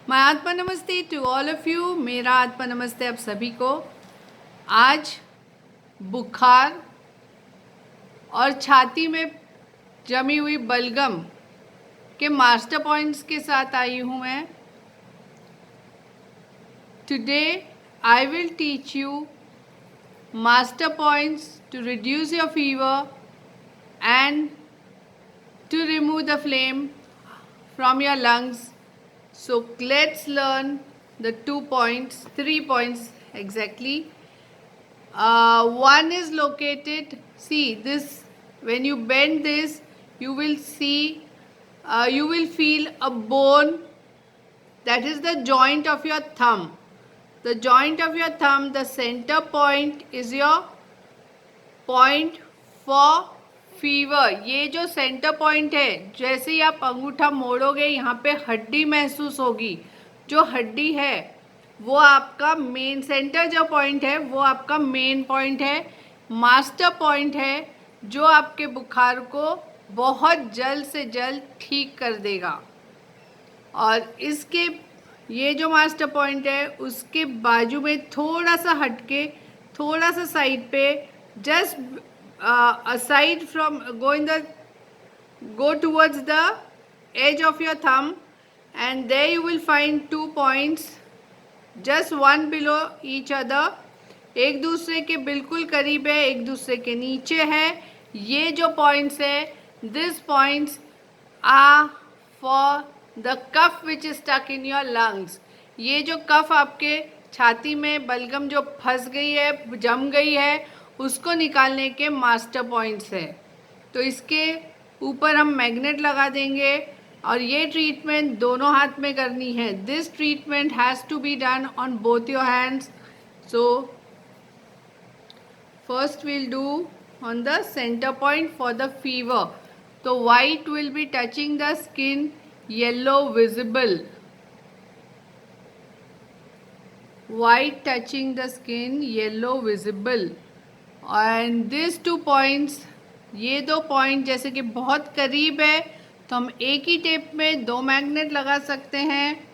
My आत्मा नमस्ते to all of you. मेरा आत्मा नमस्ते आप सभी को। आज बुखार और छाती में जमी हुई बलगम के मास्टर पॉइंट्स के साथ आई हूँ मैं। Today I will teach you master points to reduce your fever and to remove the flame from your lungs. So let's learn the 3 points exactly. One is located, see this, when you bend this, you will see, you will feel a bone, that is the joint of your thumb. The joint of your thumb, the center point is your point for fever. ये जो centre point है, जैसे ही आप अंगूठा मोड़ोगे यहाँ पे हड्डी महसूस होगी। जो हड्डी है वो आपका मेन, सेंटर जो पॉइंट है वो आपका मेन पॉइंट है, मास्टर पॉइंट है, जो आपके बुखार को बहुत जल्द से जल्द ठीक कर देगा। और इसके ये जो मास्टर पॉइंट है उसके बाजू में थोड़ा सा हटके, थोड़ा सा साइड पे, just aside from go towards the edge of your thumb, and there you will find 2 points, just one below each other. एक दूसरे के बिल्कुल करीब है, एक दूसरे के नीचे है। ये जो पॉइंट्स है, this points are for the cough which is stuck in your lungs. ये जो कफ आपके छाती में बलगम जो फंस गई है, जम गई है, उसको निकालने के मास्टर पॉइंट्स है। तो इसके ऊपर हम मैग्नेट लगा देंगे और ये ट्रीटमेंट दोनों हाथ में करनी है। This treatment has to be done on both your hands. So first will do on the centre point for the fever. तो white will be touching the skin, yellow visible, white touching the skin, yellow visible. And this 2 points, ये 2 point जैसे कि बहुत करीब है तो हम एक ही टेप में 2 मैग्नेट लगा सकते हैं।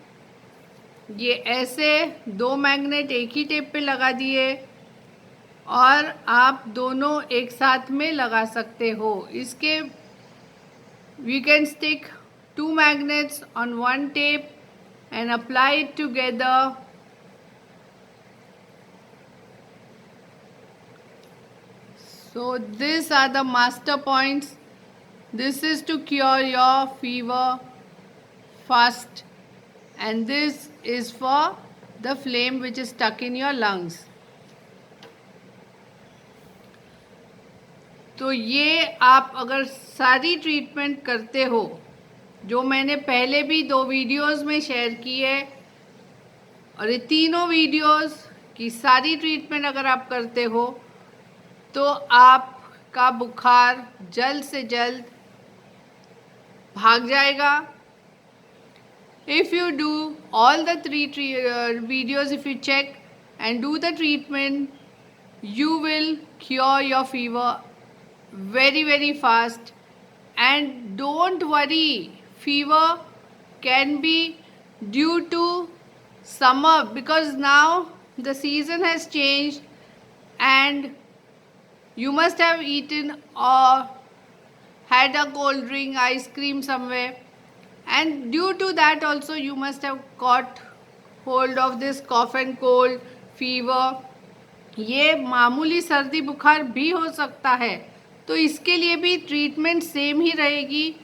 ये ऐसे 2 मैग्नेट एक ही टेप पे लगा दिए और आप दोनों एक साथ में लगा सकते हो। इसके we can stick 2 magnets on 1 tape and apply it together. So these are the master points. This is to cure your fever fast, and this is for the flame which is stuck in your lungs. तो ये आप अगर सारी treatment करते हो, जो मैंने पहले भी 2 वीडियोस में शेयर की है, और ये तीनों वीडियोस की सारी ट्रीटमेंट अगर आप करते हो तो आपका बुखार जल्द से जल्द भाग जाएगा। If you do all the 3 videos, if you check and do the treatment, you will cure your fever very very fast. And don't worry, fever can be due to summer, because now the season has changed and you must have eaten or had a cold drink, ice cream somewhere, and due to that also you must have caught hold of this cough and cold fever. ये मामूली सर्दी बुखार भी हो सकता है, तो इसके लिए भी ट्रीटमेंट सेम ही रहेगी।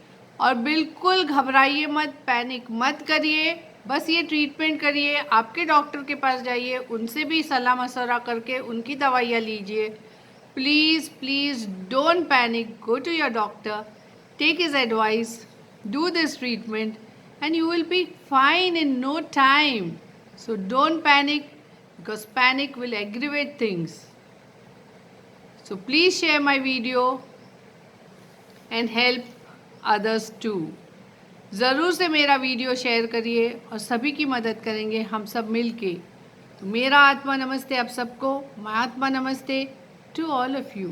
और बिल्कुल घबराइए मत, पैनिक मत करिए, बस ये ट्रीटमेंट करिए। आपके डॉक्टर के पास जाइए, उनसे भी सलाह मशवरा करके उनकी दवाइयाँ लीजिए। Please don't panic. Go to your doctor, take his advice, do this treatment, and you will be fine in no time. So don't panic, because panic will aggravate things. So please share my video and help others too. ज़रूर से मेरा video share करिए और सभी की मदद करेंगे हम सब मिलके। तो मेरा आत्मा नमस्ते आप सबको, माय आत्मा नमस्ते to all of you.